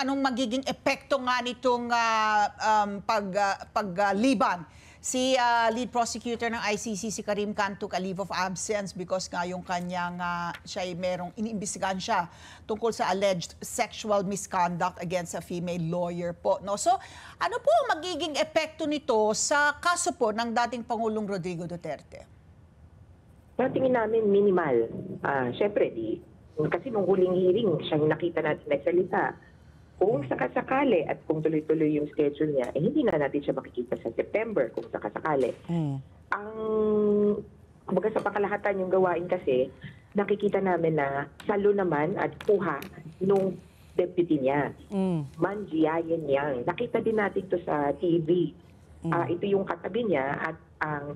anong magiging epekto nga nitong pagliban. Si lead prosecutor ng ICC, si Karim Khan, took a leave of absence because nga yung kanyang, siya ay merong iniimbestigahan siya tungkol sa alleged sexual misconduct against a female lawyer po. No? So, ano po ang magiging epekto nito sa kaso po ng dating Pangulong Rodrigo Duterte? Sa tingin namin, minimal. Siyempre, kasi nung huling hearing, siyang nakita natin nagsalita. Kung sakasakali at kung tuloy-tuloy yung schedule niya, hindi na natin siya makikita sa September kung sakasakali. Kumbaga sa pakalahatan yung gawain kasi, nakikita namin na salo naman at kuha nung deputy niya. Manjiayen Yang. Nakita din natin to sa TV. Ito yung katabi niya at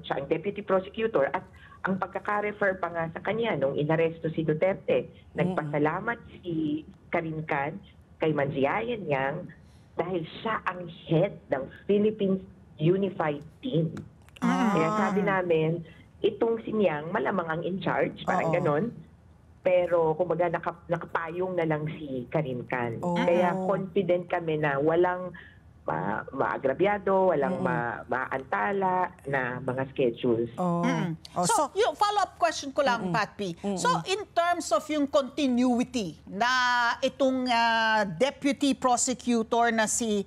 siya ang deputy prosecutor at ang pagkaka-refer pa nga sa kanya nung inaresto si Duterte, nagpasalamat si Karim Khan kay Manjiayen Yang dahil siya ang head ng Philippines Unified Team. Kaya sabi namin, itong si Yang malamang ang in charge, parang ganon. Pero kumbaga nakapayong na lang si Karim Khan. Kaya confident kami na walang maagrabyado, walang maantala na mga schedules. So, yung follow-up question ko lang, Pat P. So, in terms of yung continuity na itong deputy prosecutor na si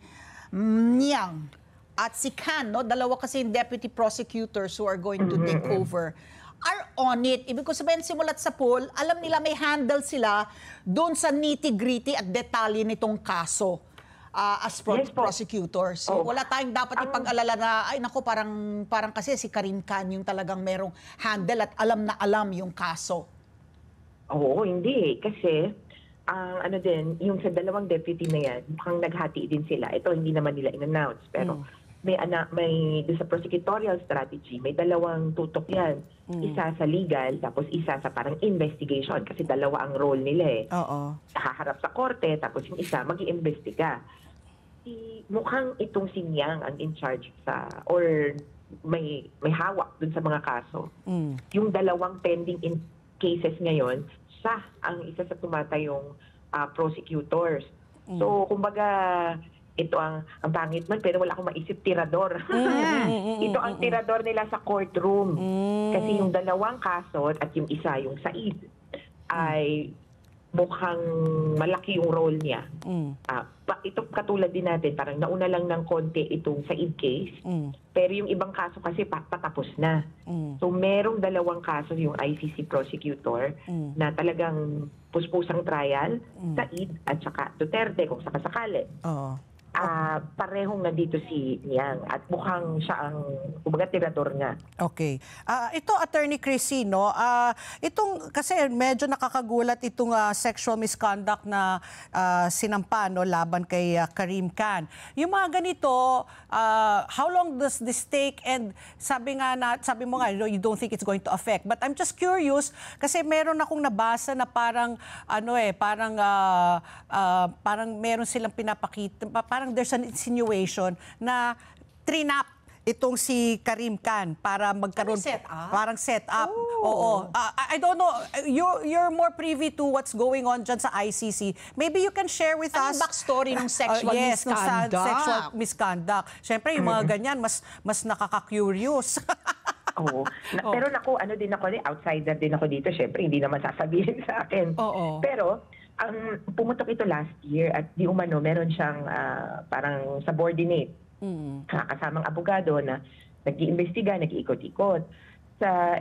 Niang at si Khan, no? Dalawa kasi yung deputy prosecutors who are going to take over, are on it. Ibig ko sabihin, simulat sa poll, alam nila may handle sila doon sa nitty-gritty at detalye nitong kaso. As prosecutor. So wala tayong dapat ipag-alala na, ay naku, parang kasi si Karim Khan yung talagang merong handle at alam na alam yung kaso. Oo, hindi. Kasi, ano din, yung sa dalawang deputy na yan, mukhang naghati din sila. Ito, hindi naman nila in-announce. Pero may sa prosecutorial strategy, may dalawang tutok yan. Isa sa legal, tapos isa sa parang investigation. Kasi dalawa ang role nila eh. Haharap sa korte, tapos yung isa mag-iimbestiga. Mukhang itong si Niang ang in charge sa, or may hawak dun sa mga kaso. Yung dalawang pending cases ngayon, siya ang isa sa tumatayong prosecutors. So, kumbaga, ito ang pangit man, pero wala akong maisip tirador. Ito ang tirador nila sa courtroom. Kasi yung dalawang kaso at yung isa, yung Said, ay mukhang malaki yung role niya. Ito katulad din natin, parang nauna lang ng konti itong Said case, pero yung ibang kaso kasi patapos na. So merong dalawang kaso yung ICC prosecutor na talagang puspusang trial, Said at saka Duterte kung sakasakali. Parehong nandito si Niang at mukhang siya ang kumbaga tirador nga. Okay. Ito, Attorney Chrissy, no? Itong, kasi medyo nakakagulat itong sexual misconduct na sinampa, no, laban kay Karim Khan. Yung mga ganito, how long does this take? And sabi mo nga, you don't think it's going to affect. But I'm just curious, kasi meron akong nabasa na parang, parang meron silang pinapakita, parang there's an insinuation na trinap itong si Karim Khan para magkaroon parang set up. Oo. I don't know, you're more privy to what's going on dyan sa ICC. Maybe you can share with us backstory ng sexual misconduct. Sexual misconduct. Siyempre, yung mga ganyan mas nakaka-curious. Pero naku, outsider din ako dito. Siyempre, hindi naman sasabihin sa akin. Pero ang pumutok ito last year at di umano meron siyang parang subordinate kasamang abogado na nag-iimbestiga, nag-iikot-ikot sa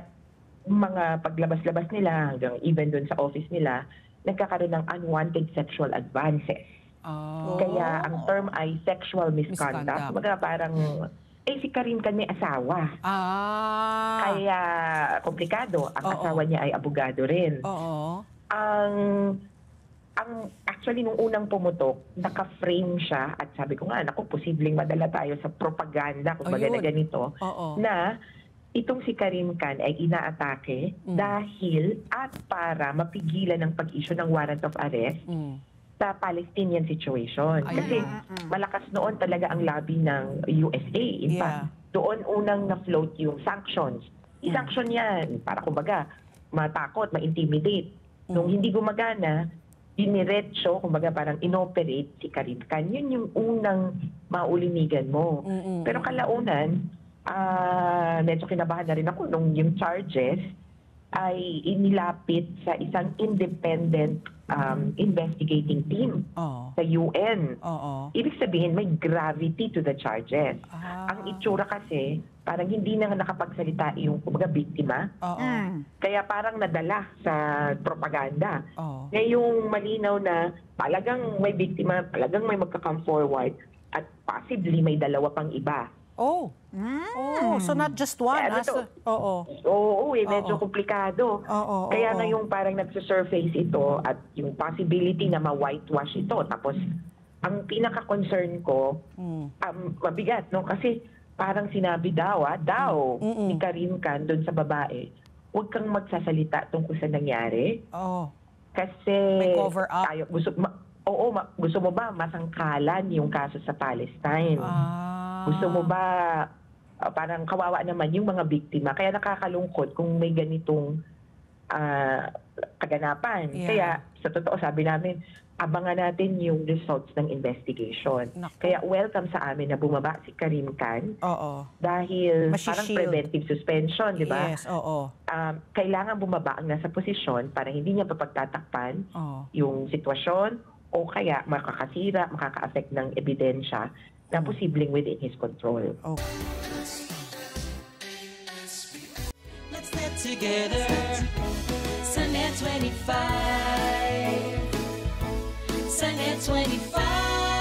mga paglabas-labas nila hanggang even doon sa office nila, nagkakaroon ng unwanted sexual advances. Kaya ang term ay sexual misconduct. Kumbaga parang si Karim Khan may asawa. Kaya komplikado. Ang asawa niya ay abogado rin. Actually, nung unang pumutok, naka-frame siya at sabi ko nga, naku, posibleng madala tayo sa propaganda, kung baga na ganito, na itong si Karim Khan ay inaatake dahil at para mapigilan ng pag-issue ng warrant of arrest sa Palestinian situation. Kasi malakas noon talaga ang lobby ng USA. In fact, doon unang na-float yung sanctions. I-sanction yan para kumbaga matakot, ma-intimidate. Nung hindi gumagana, diniretso, kumbaga parang inoperate si Karim Khan. Yun yung unang maulinigan mo. Pero kalaunan, medyo kinabahan na rin ako nung yung charges ay inilapit sa isang independent investigating team sa UN. Ibig sabihin, may gravity to the charges. Ang itsura kasi, parang hindi na nakapagsalita yung kumbaga biktima. Kaya parang nadala sa propaganda. Ngayong malinaw na talagang may biktima, talagang may magka-come forward at possibly may dalawa pang iba. So not just one. Medyo komplikado. Kaya ngayong parang nagsusurface ito at yung possibility na ma-whitewash ito. Tapos, ang pinaka-concern ko, mabigat, no? Kasi parang sinabi daw ni Karim Khan doon sa babae, huwag kang magsasalita tungkol sa nangyari. Kasi may cover up. Tayo, gusto mo ba masangkalan yung kaso sa Palestine? Gusto mo ba, parang kawawa naman yung mga biktima. Kaya nakakalungkot kung may ganitong kaganapan. Kaya sa totoo sabi namin, abangan natin yung results ng investigation. Kaya welcome sa amin na bumaba si Karim Khan. Dahil parang preventive suspension, di ba? Yes, kailangan bumaba ang nasa posisyon para hindi niya papagtatakpan yung sitwasyon o kaya makakasira, makaka-affect ng ebidensya na posibleng within his control. Let's get together. Sunnet 25. Sunnet 25.